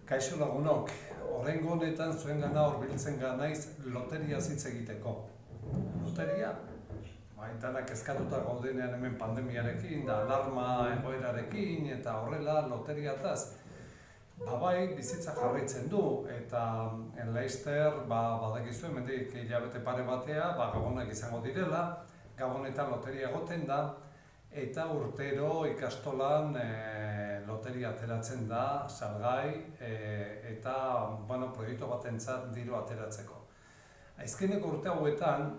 Kaixo lagunok, oraingo honetan zuen gana hurbiltzen naiz loteria hitz egiteko. Loteria? Baitanak kezkatuta gaudenean hemen pandemiarekin, da alarma egoerarekin eta horrela loteriataz. Bai, bizitza jarraitzen du eta laster badakizu hemendik hilabete pare batea, gabonak izango direla, gabonetan loteria egoten da eta urtero ikastolan loteria ateratzen da salgai eta proiektu batentzat diru ateratzeko. Azkeneko urte hauetan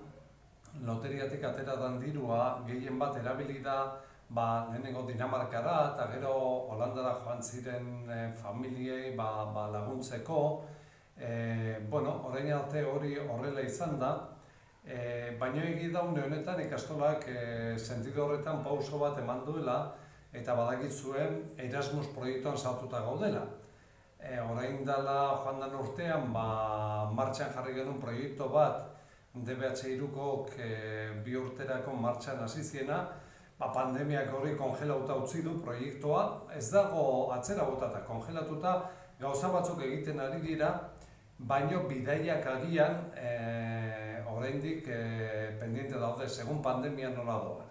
loteriatik ateradan dirua gehien bat erabili da lehenengo Dinamarkara eta gero Holandara joan ziren familiei laguntzeko. Orain arte hori horrela izan da, baina egi da une honetan ikastolak sentidu horretan pauso bat eman duela eta badakizuen Erasmus proiektuan sartuta gaudela. Orain dela joan den urtean martxan jarri genuen proiektu bat DBH3-kok 2 urterako martxan hasi ziena, pandemiak hori kongelatuta utzi du proiektua, ez dago atzera botata kongelatuta, gauza batzuk egiten ari dira, baino bidaiak agian oraindik pendiente daude segun pandemia nola doa.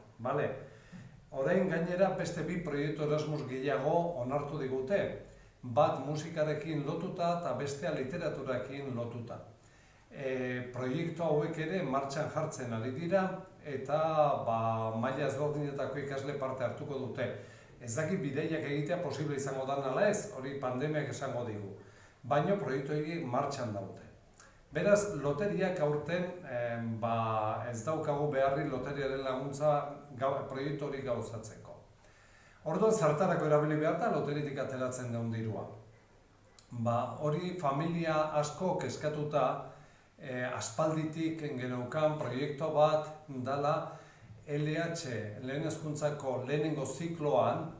Orain gainera beste 2 proiektu Erasmus gehiago onartu digute, bat musikarekin lotuta eta bestea literaturarekin lotuta. Proiektu hauek ere martxan jartzen ari dira eta maila ezberdinetako ikasle parte hartuko dute. Ez dakit bidaiak egitea posible izango da ala ez, hori pandemiak esango digu, baina proiektu horiek martxan daude. Beraz, loteriak aurten ez daukagu beharri loteriaren laguntza proiektu hori gauzatzeko. Orduan zertarako erabili behar da loteritik ateratzen daun dirua. Hori familia asko kezkatuta aspalditik geneukan proiektu bat dela LH lehen hezkuntzako lehenengo zikloan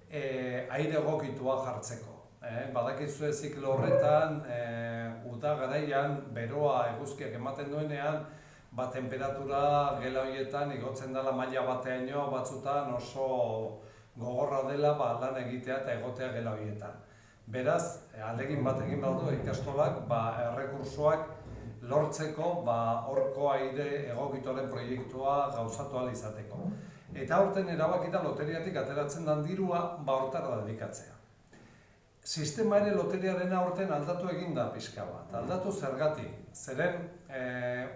aire egokitua jartzeko. Badakizue ziklo horretan, uda garaian, beroa eguzkiak ematen duenean, temperatura gela horietan igotzen dela maila bateaino batzutan oso gogorra dela lan egitea eta egotea gela horietan. Beraz, ahalegin bat egin behar du ikastolak errekursoak lortzeko horko aire egokituaren proiektua gauzatu ahal izateko. Eta aurten erabaki da loteriatik ateratzen den dirua hortara dedikatzea. Sistema ere loteriaren aurten aldatu egin da pixka bat. Aldatu zergatik. Zeren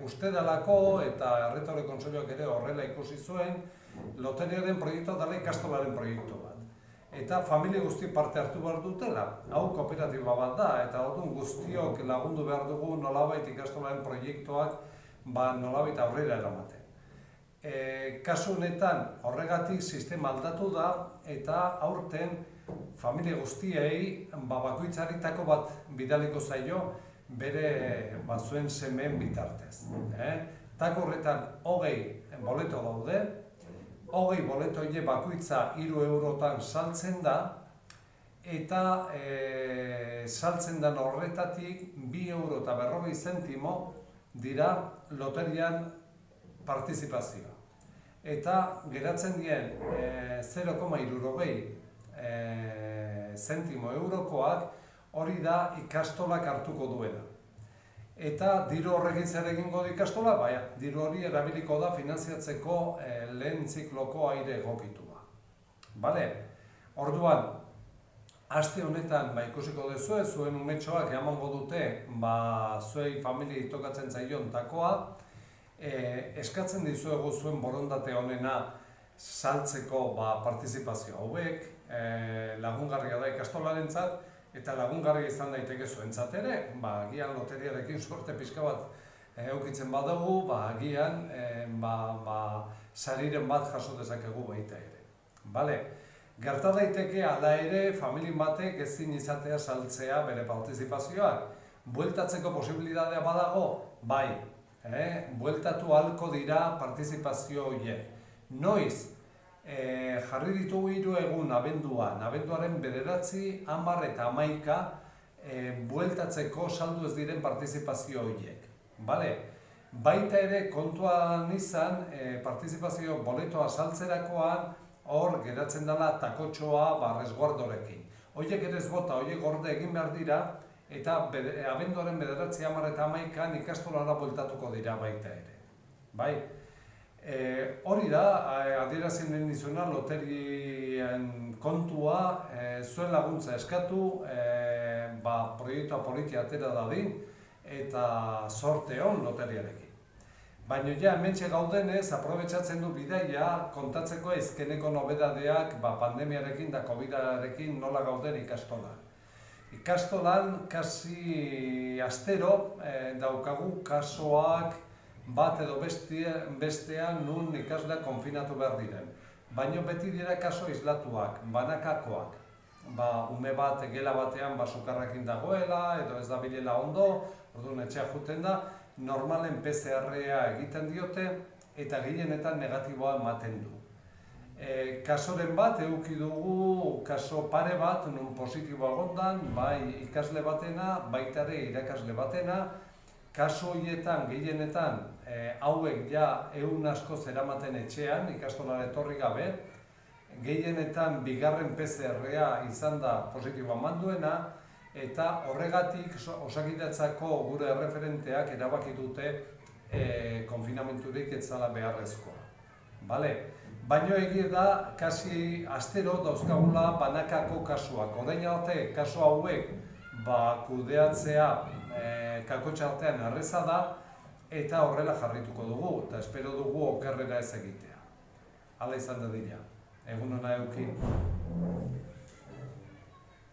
uste dalako eta Erretore Kontseiluak ere horrela ikusi zuen loteriaren proiektua dela ikastolaren proiektu bat. Eta familia guzti parte hartu behar dutela. Hau kooperatiba bat da eta orduan guztiok lagundu behar dugu nolabait ikastolaren proiektuak nolabait aurrera eramaten. Kasu honetan horregatik sistema aldatu da eta aurten familia guztiei bakoitzaritako bat bidaliko zaio bere zuen semeen bitartez. Tako horretan 20 boleto daude, 20 boleto hile bakoitza 3 eurotan saltzen da eta saltzen den horretatik 2 euro eta 40 zentimo dira loterian partizipazioa. Eta geratzen dien 0,60 zentimo eurokoak hori da ikastolak hartuko duena. Eta diru horrekin zer egingo du ikastola? Diru hori erabiliko da finanziatzeko lehen zikloko aire egokitua. Orduan, aste honetan ikusiko duzue, zuen umetxoak emango dute zuei familiei tokatzen zaion takoa, eskatzen dizuegu zuen borondate honena saltzeko partizipazio hauek, lagungarria da ikastolarentzat eta lagungarria izan daiteke zuentzat ere, agian loteriarekin suerte pixka bat eukitzen badugu, agian sariren bat jaso dezakegu baita ere. Gerta daiteke hala ere familien batek ezin izatea saltzea bere partizipazioak. Bueltatzeko posibilitatea badago? Bai. Bueltatu ahalko dira partizipazio horiek. Noiz? Jarri ditugu 3 egun abenduaren 9, 10 eta 11 bueltatzeko saldu ez diren partizipazio horiek. Baita ere kontuan izan partizipazio boletoa saltzerakoan hor geratzen dela takotxoa resguardorekin. horiek ere ez bota, horiek gorde egin behar dira, eta abenduaren 9, 10 eta 11 ikastolara bueltatuko dira baita ere. Bai? Hori da, adierazien den dizuna, loterien kontua, zuen laguntza eskatu, proiektua poliki atera dadin, eta sorte hon loteriarekin. Baina ja, hementxe gaudenez, aprobetxatzen du bidaia kontatzeko ezkeneko nobedadeak pandemiarekin eta COVID-arekin nola gauden ikastolan. Ikastolan, kasi astero, daukagu kasoak bat edo bestean nun ikasleak konfinatu behar diren. Baina beti dira kaso islatuak, banakakoak. Ume bat, gela batean sukarrakin dagoela, edo ez da bilela ondo, orduan etxea juten da, normalen PCR-a egiten diote, eta gehienetan negatiboa ematen du. Kasoren bat, eduki dugu kaso pare bat, nun positiboa gondan, bai ikasle batena, baita ere irakasle batena. Kaso horietan, gehienetan, hauek ja 100 asko zeramaten etxean, ikastolara etorri gabe. Gehienetan, bigarren PCR-a izan da positiboa eman duena, eta horregatik Osakidetzako gure erreferenteak erabaki dute konfinamenturik ez zela beharrezkoa. Baina egia da, kasi astero dauzkagula banakako kasuak. Orain arte, kasu hauek kudeatzea kakotxa artean erreza da, eta horrela jarrituko dugu, eta espero dugu okerrera ez egitea. Hala izan da dira. Egun hona eukin.